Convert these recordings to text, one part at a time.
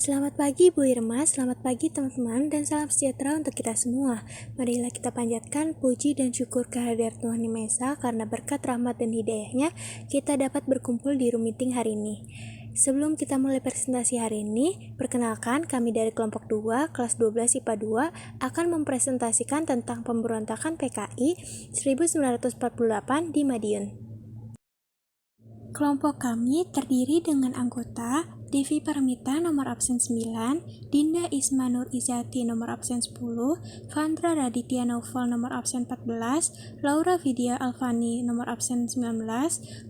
Selamat pagi Bu Irma, selamat pagi teman-teman, dan salam sejahtera untuk kita semua. Marilah kita panjatkan puji dan syukur kehadirat Tuhan Yang Maha Esa, karena berkat rahmat dan hidayahnya, kita dapat berkumpul di room meeting hari ini. Sebelum kita mulai presentasi hari ini, perkenalkan kami dari kelompok 2, kelas 12 IPA 2, akan mempresentasikan tentang pemberontakan PKI 1948 di Madiun. Kelompok kami terdiri dengan anggota Devi Parmita nomor absen 9, Dinda Isma Nur Izati nomor absen 10, Vandra Raditya Naufal nomor absen 14, Laura Vidya Alfani nomor absen 19,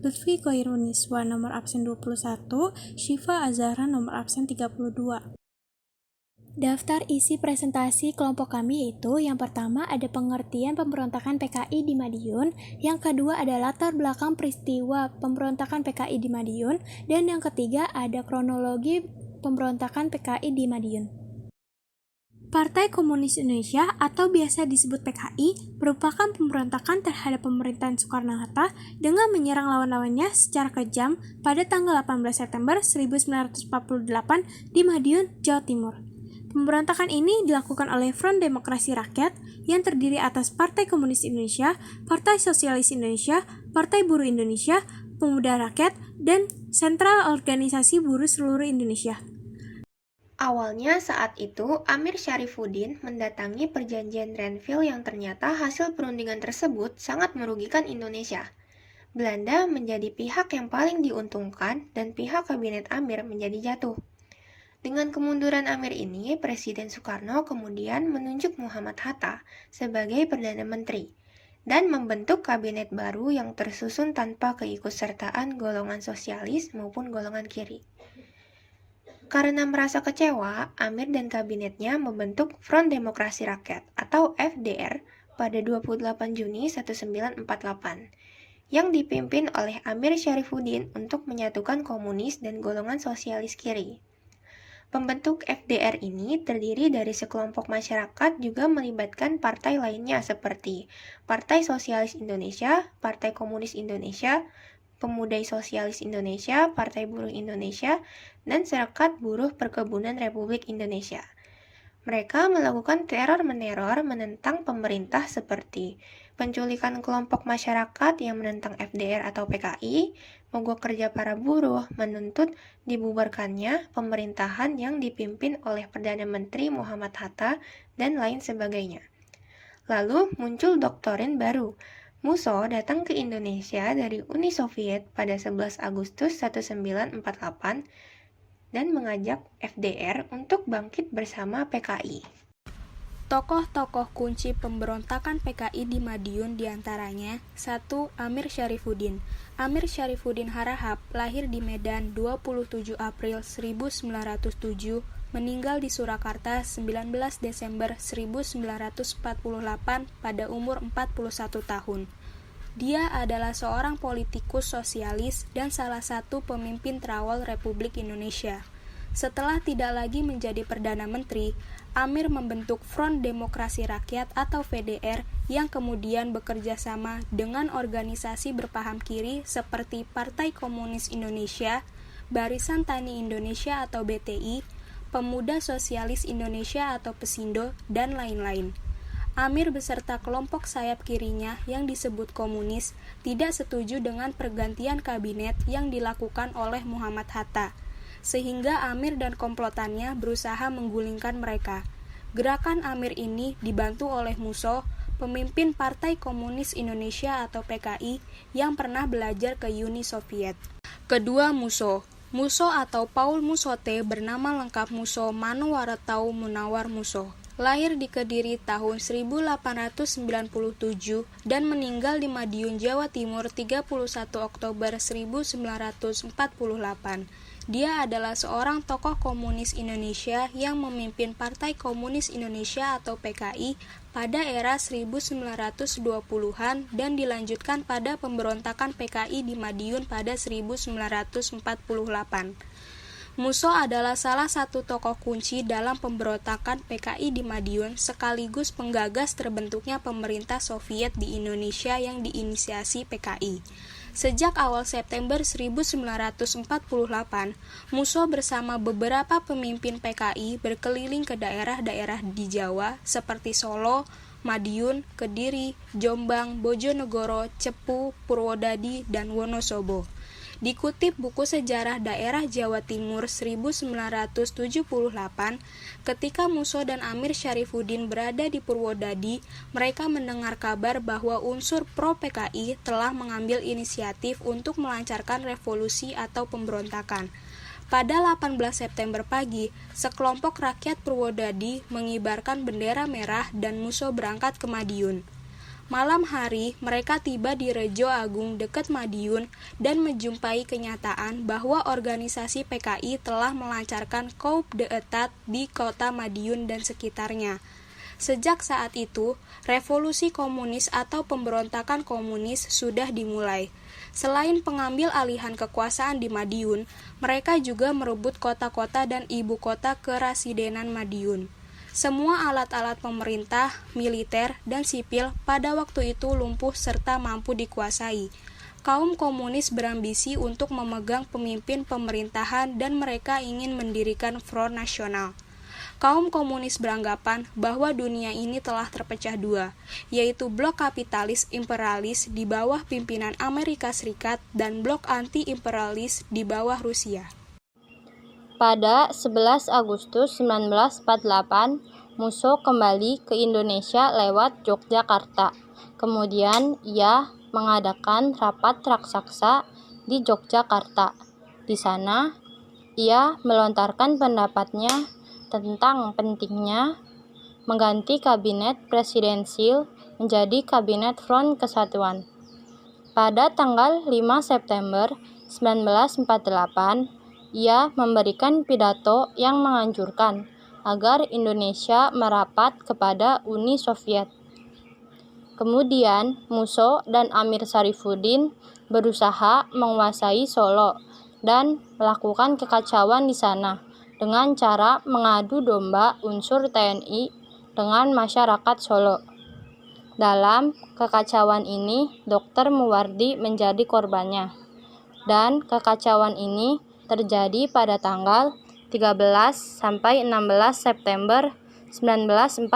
Lutfi Koiruniswa nomor absen 21, Syifa Azhara nomor absen 32. Daftar isi presentasi kelompok kami yaitu yang pertama ada pengertian pemberontakan PKI di Madiun, yang kedua ada latar belakang peristiwa pemberontakan PKI di Madiun, dan yang ketiga ada kronologi pemberontakan PKI di Madiun. Partai Komunis Indonesia atau biasa disebut PKI merupakan pemberontakan terhadap pemerintahan Soekarno-Hatta dengan menyerang lawan-lawannya secara kejam pada tanggal 18 September 1948 di Madiun, Jawa Timur. Pemberontakan ini dilakukan oleh Front Demokrasi Rakyat yang terdiri atas Partai Komunis Indonesia, Partai Sosialis Indonesia, Partai Buruh Indonesia, Pemuda Rakyat, dan Sentral Organisasi Buruh Seluruh Indonesia. Awalnya saat itu, Amir Syarifuddin mendatangi perjanjian Renville yang ternyata hasil perundingan tersebut sangat merugikan Indonesia. Belanda menjadi pihak yang paling diuntungkan dan pihak kabinet Amir menjadi jatuh. Dengan kemunduran Amir ini, Presiden Soekarno kemudian menunjuk Muhammad Hatta sebagai Perdana Menteri dan membentuk kabinet baru yang tersusun tanpa keikutsertaan golongan sosialis maupun golongan kiri. Karena merasa kecewa, Amir dan kabinetnya membentuk Front Demokrasi Rakyat atau FDR pada 28 Juni 1948 yang dipimpin oleh Amir Syarifuddin untuk menyatukan komunis dan golongan sosialis kiri. Pembentuk FDR ini terdiri dari sekelompok masyarakat juga melibatkan partai lainnya seperti Partai Sosialis Indonesia, Partai Komunis Indonesia, Pemuda Sosialis Indonesia, Partai Buruh Indonesia, dan Serikat Buruh Perkebunan Republik Indonesia. Mereka melakukan teror-meneror menentang pemerintah seperti penculikan kelompok masyarakat yang menentang FDR atau PKI, mogok kerja para buruh, menuntut dibubarkannya pemerintahan yang dipimpin oleh Perdana Menteri Muhammad Hatta, dan lain sebagainya. Lalu muncul doktrin baru. Musso datang ke Indonesia dari Uni Soviet pada 11 Agustus 1948 dan mengajak FDR untuk bangkit bersama PKI. Tokoh-tokoh kunci pemberontakan PKI di Madiun diantaranya 1. Amir Syarifuddin. Amir Syarifuddin Harahap lahir di Medan 27 April 1907, meninggal di Surakarta 19 Desember 1948 pada umur 41 tahun. Dia adalah seorang politikus sosialis dan salah satu pemimpin terawal Republik Indonesia. Setelah tidak lagi menjadi Perdana Menteri, Amir membentuk Front Demokrasi Rakyat atau FDR yang kemudian bekerja sama dengan organisasi berpaham kiri seperti Partai Komunis Indonesia, Barisan Tani Indonesia atau BTI, Pemuda Sosialis Indonesia atau Pesindo, dan lain-lain. Amir beserta kelompok sayap kirinya yang disebut komunis tidak setuju dengan pergantian kabinet yang dilakukan oleh Muhammad Hatta, sehingga Amir dan komplotannya berusaha menggulingkan mereka. Gerakan Amir ini dibantu oleh Musso, pemimpin Partai Komunis Indonesia atau PKI yang pernah belajar ke Uni Soviet. Kedua, Musso atau Paul Mussote, bernama lengkap Musso Manowaratau Munawar Musso. Lahir di Kediri tahun 1897 dan meninggal di Madiun, Jawa Timur 31 Oktober 1948. Dia adalah seorang tokoh komunis Indonesia yang memimpin Partai Komunis Indonesia atau PKI pada era 1920-an dan dilanjutkan pada pemberontakan PKI di Madiun pada 1948. Musso adalah salah satu tokoh kunci dalam pemberontakan PKI di Madiun sekaligus penggagas terbentuknya pemerintah Soviet di Indonesia yang diinisiasi PKI. Sejak awal September 1948, Musso bersama beberapa pemimpin PKI berkeliling ke daerah-daerah di Jawa seperti Solo, Madiun, Kediri, Jombang, Bojonegoro, Cepu, Purwodadi, dan Wonosobo. Dikutip buku sejarah daerah Jawa Timur 1978, ketika Musso dan Amir Syarifuddin berada di Purwodadi, mereka mendengar kabar bahwa unsur pro-PKI telah mengambil inisiatif untuk melancarkan revolusi atau pemberontakan. Pada 18 September pagi, sekelompok rakyat Purwodadi mengibarkan bendera merah dan Musso berangkat ke Madiun. Malam hari, mereka tiba di Rejo Agung dekat Madiun dan menjumpai kenyataan bahwa organisasi PKI telah melancarkan coup d'etat di kota Madiun dan sekitarnya. Sejak saat itu, revolusi komunis atau pemberontakan komunis sudah dimulai. Selain pengambil alihan kekuasaan di Madiun, mereka juga merebut kota-kota dan ibu kota kerasidenan Madiun. Semua alat-alat pemerintah, militer, dan sipil pada waktu itu lumpuh serta mampu dikuasai. Kaum komunis berambisi untuk memegang pemimpin pemerintahan dan mereka ingin mendirikan Front Nasional. Kaum komunis beranggapan bahwa dunia ini telah terpecah dua, yaitu blok kapitalis imperialis di bawah pimpinan Amerika Serikat dan blok anti-imperialis di bawah Rusia. Pada 11 Agustus 1948, Musso kembali ke Indonesia lewat Yogyakarta. Kemudian ia mengadakan rapat raksasa di Yogyakarta. Di sana, ia melontarkan pendapatnya tentang pentingnya mengganti kabinet presidensil menjadi kabinet Front Kesatuan. Pada tanggal 5 September 1948, ia memberikan pidato yang menganjurkan agar Indonesia merapat kepada Uni Soviet. Kemudian, Musso dan Amir Syarifuddin berusaha menguasai Solo dan melakukan kekacauan di sana dengan cara mengadu domba unsur TNI dengan masyarakat Solo. Dalam kekacauan ini, Dr. Muwardi menjadi korbannya. Dan kekacauan ini terjadi pada tanggal 13 sampai 16 September 1948.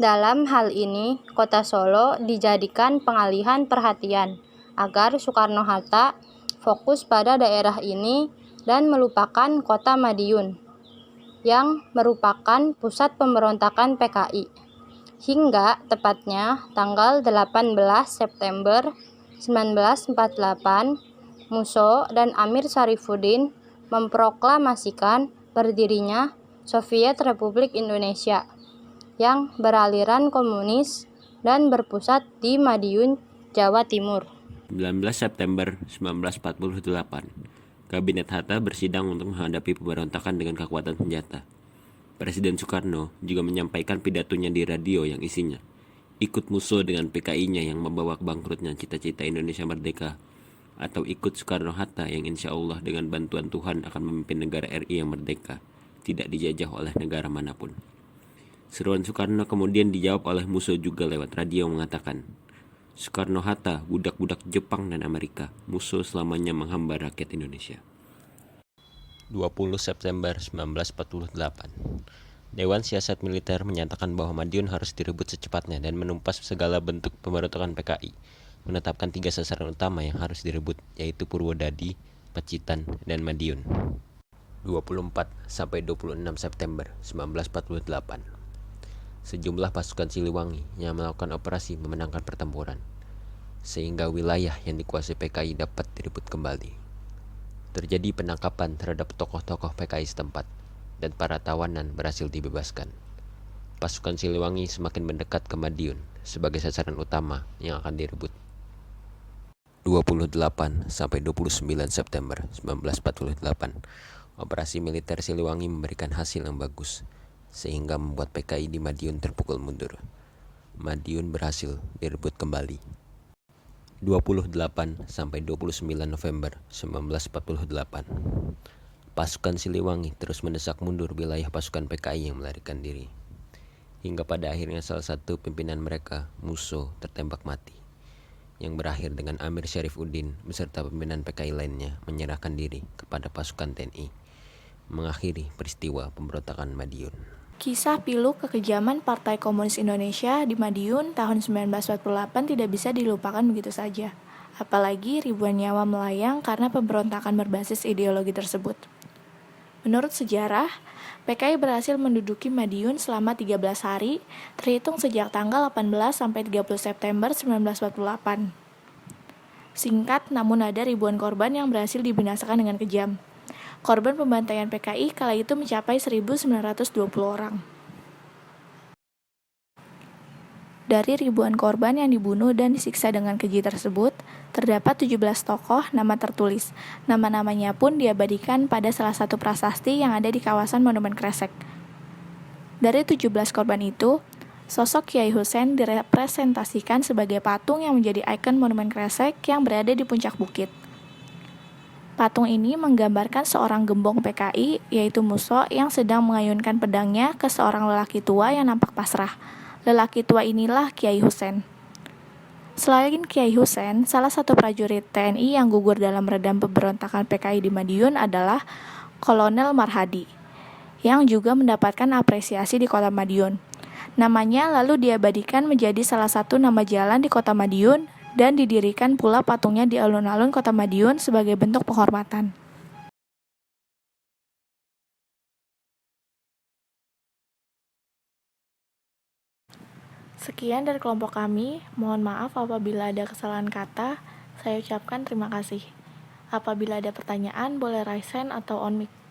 Dalam hal ini, kota Solo dijadikan pengalihan perhatian agar Soekarno-Hatta fokus pada daerah ini dan melupakan kota Madiun, yang merupakan pusat pemberontakan PKI. Hingga tepatnya tanggal 18 September 1948, Musso dan Amir Syarifuddin memproklamasikan berdirinya Soviet Republik Indonesia yang beraliran komunis dan berpusat di Madiun, Jawa Timur. 19 September 1948, Kabinet Hatta bersidang untuk menghadapi pemberontakan dengan kekuatan senjata. Presiden Soekarno juga menyampaikan pidatonya di radio yang isinya, ikut Musso dengan PKI-nya yang membawa bangkrutnya cita-cita Indonesia merdeka, atau ikut Soekarno-Hatta yang insya Allah dengan bantuan Tuhan akan memimpin negara RI yang merdeka, tidak dijajah oleh negara manapun. Seruan Soekarno kemudian dijawab oleh Musso juga lewat radio mengatakan, Soekarno-Hatta, budak-budak Jepang dan Amerika, Musso selamanya menghamba rakyat Indonesia. 20 September 1948, Dewan Siasat Militer menyatakan bahwa Madiun harus direbut secepatnya dan menumpas segala bentuk pemberontakan PKI, menetapkan 3 sasaran utama yang harus direbut, yaitu Purwodadi, Pacitan, dan Madiun. 24 sampai 26 September 1948, sejumlah pasukan Siliwangi yang melakukan operasi memenangkan pertempuran, sehingga wilayah yang dikuasai PKI dapat direbut kembali. Terjadi penangkapan terhadap tokoh-tokoh PKI setempat, dan para tawanan berhasil dibebaskan. Pasukan Siliwangi semakin mendekat ke Madiun sebagai sasaran utama yang akan direbut. 28 sampai 29 September 1948, operasi militer Siliwangi memberikan hasil yang bagus, sehingga membuat PKI di Madiun terpukul mundur. Madiun berhasil direbut kembali. 28 sampai 29 November 1948, pasukan Siliwangi terus mendesak mundur wilayah pasukan PKI yang melarikan diri, hingga pada akhirnya salah satu pimpinan mereka, Musso, tertembak mati. yang berakhir dengan Amir Syarifuddin beserta pimpinan PKI lainnya menyerahkan diri kepada pasukan TNI, mengakhiri peristiwa pemberontakan Madiun. Kisah pilu kekejaman Partai Komunis Indonesia di Madiun tahun 1948 tidak bisa dilupakan begitu saja. Apalagi ribuan nyawa melayang karena pemberontakan berbasis ideologi tersebut. Menurut sejarah, PKI berhasil menduduki Madiun selama 13 hari, terhitung sejak tanggal 18 sampai 30 September 1948. Singkat, namun ada ribuan korban yang berhasil dibinasakan dengan kejam. Korban pembantaian PKI kala itu mencapai 1.920 orang. Dari ribuan korban yang dibunuh dan disiksa dengan keji tersebut, terdapat 17 tokoh nama tertulis. Nama-namanya pun diabadikan pada salah satu prasasti yang ada di kawasan Monumen Kresek. Dari 17 korban itu, sosok Kiai Husein direpresentasikan sebagai patung yang menjadi ikon Monumen Kresek yang berada di puncak bukit. Patung ini menggambarkan seorang gembong PKI, yaitu Muso, yang sedang mengayunkan pedangnya ke seorang lelaki tua yang nampak pasrah. Lelaki tua inilah Kiai Husein. Selain Kiai Husein, salah satu prajurit TNI yang gugur dalam meredam pemberontakan PKI di Madiun adalah Kolonel Marhadi, yang juga mendapatkan apresiasi di kota Madiun. Namanya lalu diabadikan menjadi salah satu nama jalan di kota Madiun, dan didirikan pula patungnya di alun-alun kota Madiun sebagai bentuk penghormatan. Sekian dari kelompok kami, mohon maaf apabila ada kesalahan kata, saya ucapkan terima kasih. Apabila ada pertanyaan, boleh raise hand atau on mic.